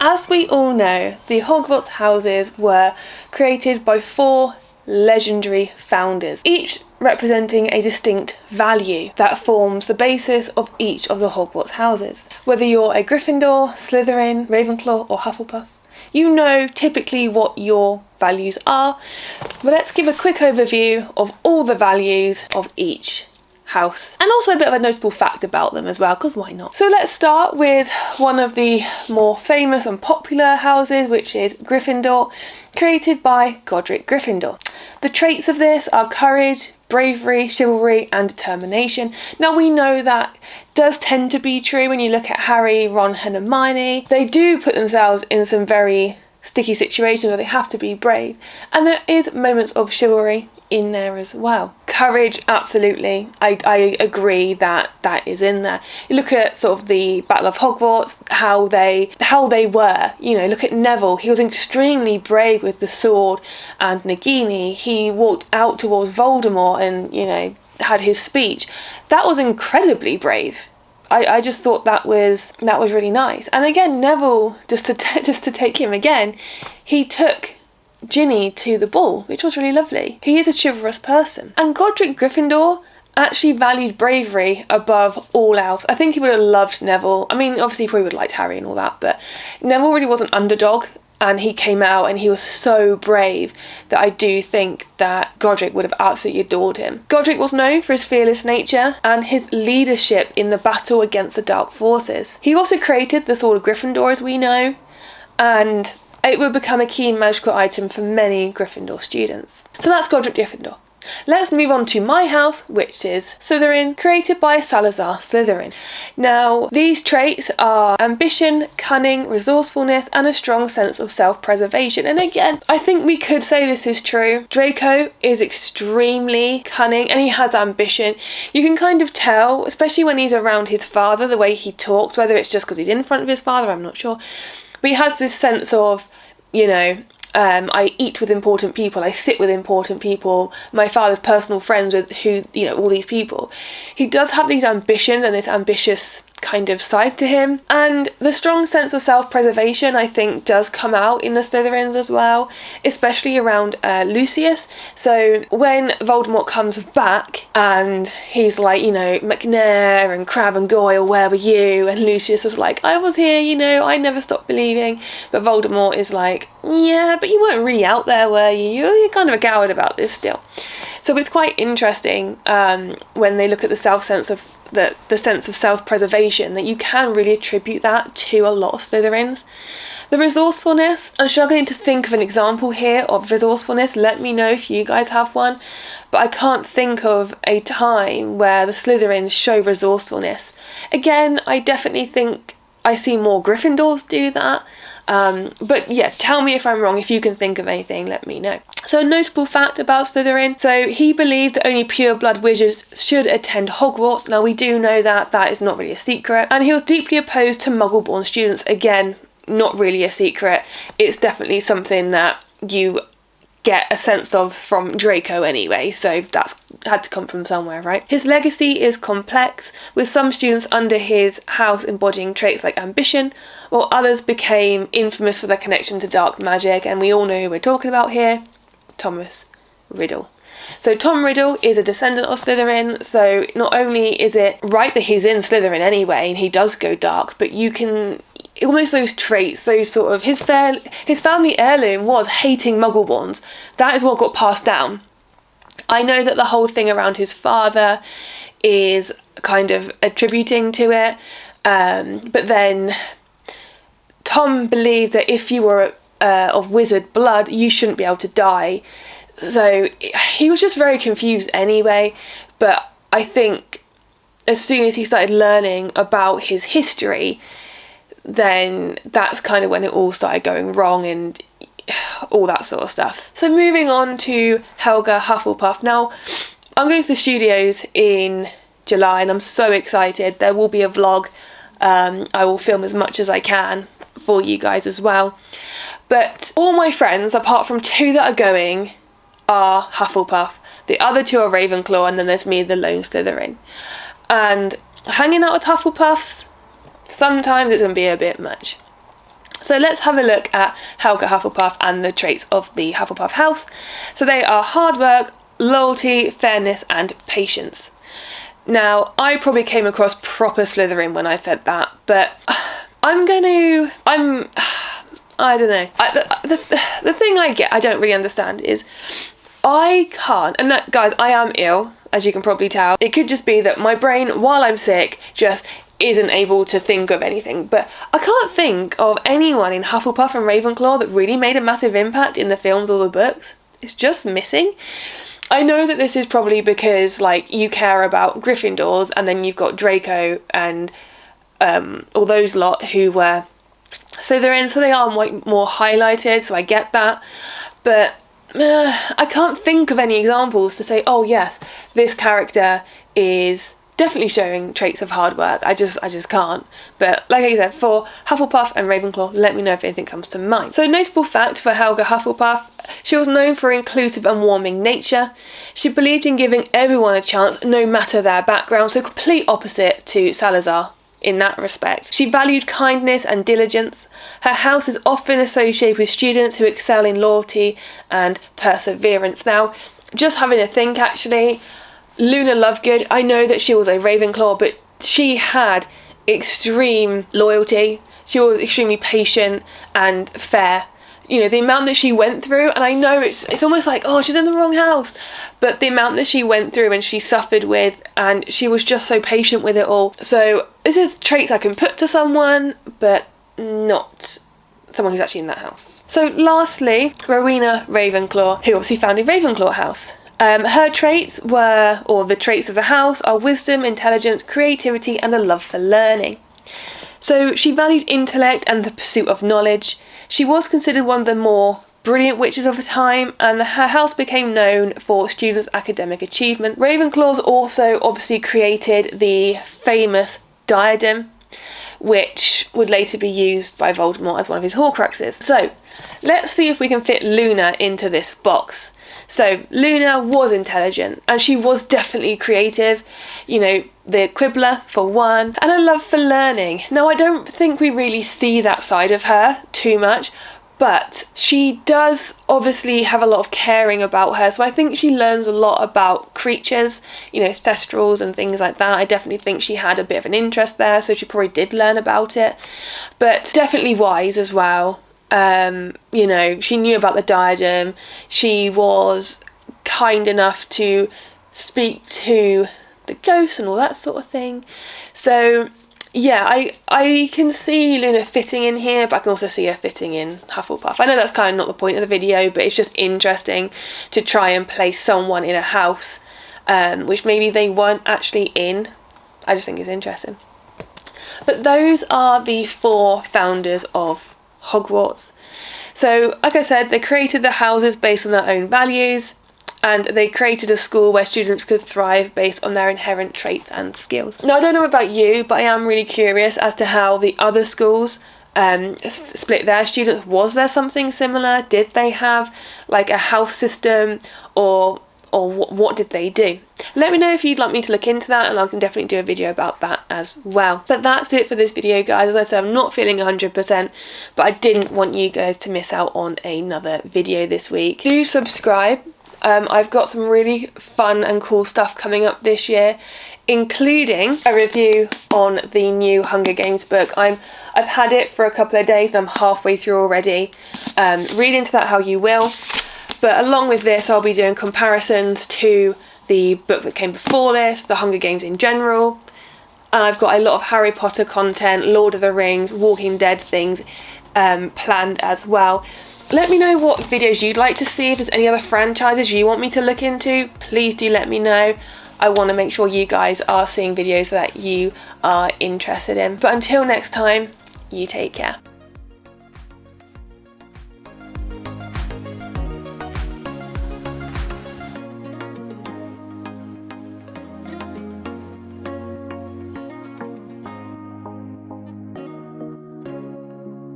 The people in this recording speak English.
As we all know, the Hogwarts houses were created by 4 legendary founders, each representing a distinct value that forms the basis of each of the Hogwarts houses. Whether you're a Gryffindor, Slytherin, Ravenclaw or Hufflepuff, you know typically what your values are, but let's give a quick overview of all the values of each house, and also a bit of a notable fact about them as well, because why not? So let's start with one of the more famous and popular houses, which is Gryffindor, created by Godric Gryffindor. The traits of this are courage, bravery, chivalry and determination. Now we know that does tend to be true when you look at Harry, Ron and Hermione. They do put themselves in some very sticky situations where they have to be brave, and there is moments of chivalry in there as well. Courage, absolutely. I agree that is in there. You look at sort of the Battle of Hogwarts, how they were, you know, look at Neville. He was extremely brave with the sword, and Nagini, he walked out towards Voldemort and, you know, had his speech. That was incredibly brave. I just thought that was really nice. And again, Neville, just to take him again, he took Ginny to the ball, which was really lovely. He is a chivalrous person. And Godric Gryffindor actually valued bravery above all else. I think he would have loved Neville. I mean, obviously he probably would have liked Harry and all that, but Neville really was an underdog, and he came out and he was so brave that I do think that Godric would have absolutely adored him. Godric was known for his fearless nature and his leadership in the battle against the dark forces. He also created the Sword of Gryffindor, as we know, and it would become a key magical item for many Gryffindor students. So that's Godric Gryffindor. Let's move on to my house, which is Slytherin, created by Salazar Slytherin. Now, these traits are ambition, cunning, resourcefulness, and a strong sense of self-preservation. And again, I think we could say this is true. Draco is extremely cunning and he has ambition. You can kind of tell, especially when he's around his father, the way he talks, whether it's just because he's in front of his father, I'm not sure. But he has this sense of, you know, I eat with important people, I sit with important people, my father's personal friends with who, you know, all these people. He does have these ambitions and this ambitious kind of side to him, and the strong sense of self-preservation I think does come out in the Slytherins as well, especially around Lucius. So when Voldemort comes back and he's like, you know, McNair and Crabbe and Goyle, where were you? And Lucius was like, I was here, you know, I never stopped believing. But Voldemort is like, yeah, but you weren't really out there, were you? You're kind of a coward about this still. So it's quite interesting when they look at the sense of self-preservation, that you can really attribute that to a lot of Slytherins. The resourcefulness, I'm struggling to think of an example here of resourcefulness. Let me know if you guys have one, but I can't think of a time where the Slytherins show resourcefulness. Again, I definitely think I see more Gryffindors do that. But yeah, tell me if I'm wrong. If you can think of anything, let me know. So a notable fact about Slytherin. So he believed that only pure-blood wizards should attend Hogwarts. Now we do know that that is not really a secret. And he was deeply opposed to Muggle-born students. Again, not really a secret. It's definitely something that you get a sense of from Draco anyway, so that's had to come from somewhere, right? His legacy is complex, with some students under his house embodying traits like ambition, while others became infamous for their connection to dark magic, and we all know who we're talking about here, Thomas Riddle. So Tom Riddle is a descendant of Slytherin, so not only is it right that he's in Slytherin anyway, and he does go dark, but you can almost those traits, those sort of his family heirloom was hating Muggleborns. That is what got passed down. I know that the whole thing around his father is kind of attributing to it, but then Tom believed that if you were of wizard blood, you shouldn't be able to die. So he was just very confused anyway, but I think as soon as he started learning about his history, then that's kind of when it all started going wrong and all that sort of stuff. So moving on to Helga Hufflepuff. Now, I'm going to the studios in July and I'm so excited. There will be a vlog. I will film as much as I can for you guys as well. But all my friends, apart from 2 that are going, are Hufflepuff. The other 2 are Ravenclaw, and then there's me, the lone Slytherin. And hanging out with Hufflepuffs, sometimes it can be a bit much. So let's have a look at Helga Hufflepuff and the traits of the Hufflepuff house. So they are hard work, loyalty, fairness and patience. Now, I probably came across proper Slytherin when I said that, but I don't know. The thing I don't really understand is I can't, and that, guys, I am ill, as you can probably tell. It could just be that my brain, while I'm sick, just isn't able to think of anything, but I can't think of anyone in Hufflepuff and Ravenclaw that really made a massive impact in the films or the books. It's just missing. I know that this is probably because, like, you care about Gryffindors, and then you've got Draco and all those lot who were Slytherin, so they are more highlighted, so I get that. But I can't think of any examples to say, oh yes, this character is definitely showing traits of hard work. I just can't. But like I said, for Hufflepuff and Ravenclaw, let me know if anything comes to mind. So, notable fact for Helga Hufflepuff, she was known for her inclusive and warming nature. She believed in giving everyone a chance, no matter their background, so complete opposite to Salazar in that respect. She valued kindness and diligence. Her house is often associated with students who excel in loyalty and perseverance. Now, just having a think actually, Luna Lovegood, I know that she was a Ravenclaw, but she had extreme loyalty. She was extremely patient and fair. You know, the amount that she went through, and I know it's almost like, oh, she's in the wrong house, but the amount that she went through and she suffered with, and she was just so patient with it all. So this is traits I can put to someone, but not someone who's actually in that house. So lastly, Rowena Ravenclaw, who obviously founded Ravenclaw House. Her traits were, or the traits of the house, are wisdom, intelligence, creativity, and a love for learning. So she valued intellect and the pursuit of knowledge. She was considered one of the more brilliant witches of her time, and her house became known for students' academic achievement. Ravenclaws also obviously created the famous diadem, which would later be used by Voldemort as one of his Horcruxes. So let's see if we can fit Luna into this box. So Luna was intelligent, and she was definitely creative, you know, the Quibbler for one, and a love for learning. Now, I don't think we really see that side of her too much, but she does obviously have a lot of caring about her, so I think she learns a lot about creatures, you know, thestrals and things like that. I definitely think she had a bit of an interest there, so she probably did learn about it, but definitely wise as well. You know, she knew about the diadem. She was kind enough to speak to the ghosts and all that sort of thing. So yeah, I can see Luna fitting in here, but I can also see her fitting in Hufflepuff. I know that's kind of not the point of the video, but it's just interesting to try and place someone in a house which maybe they weren't actually in. I just think it's interesting. But those are the 4 founders of Hogwarts. So, like I said, they created the houses based on their own values, and they created a school where students could thrive based on their inherent traits and skills. Now, I don't know about you, but I am really curious as to how the other schools split their students. Was there something similar? Did they have like a house system, or what did they do? Let me know if you'd like me to look into that, and I can definitely do a video about that as well. But that's it for this video, guys. As I said, I'm not feeling 100%, but I didn't want you guys to miss out on another video this week. Do subscribe. I've got some really fun and cool stuff coming up this year, including a review on the new Hunger Games book. I've had it for a couple of days and I'm halfway through already. Read into that how you will. But along with this, I'll be doing comparisons to the book that came before this, the Hunger Games in general. And I've got a lot of Harry Potter content, Lord of the Rings, Walking Dead things planned as well. Let me know what videos you'd like to see. If there's any other franchises you want me to look into, please do let me know. I want to make sure you guys are seeing videos that you are interested in. But until next time, you take care.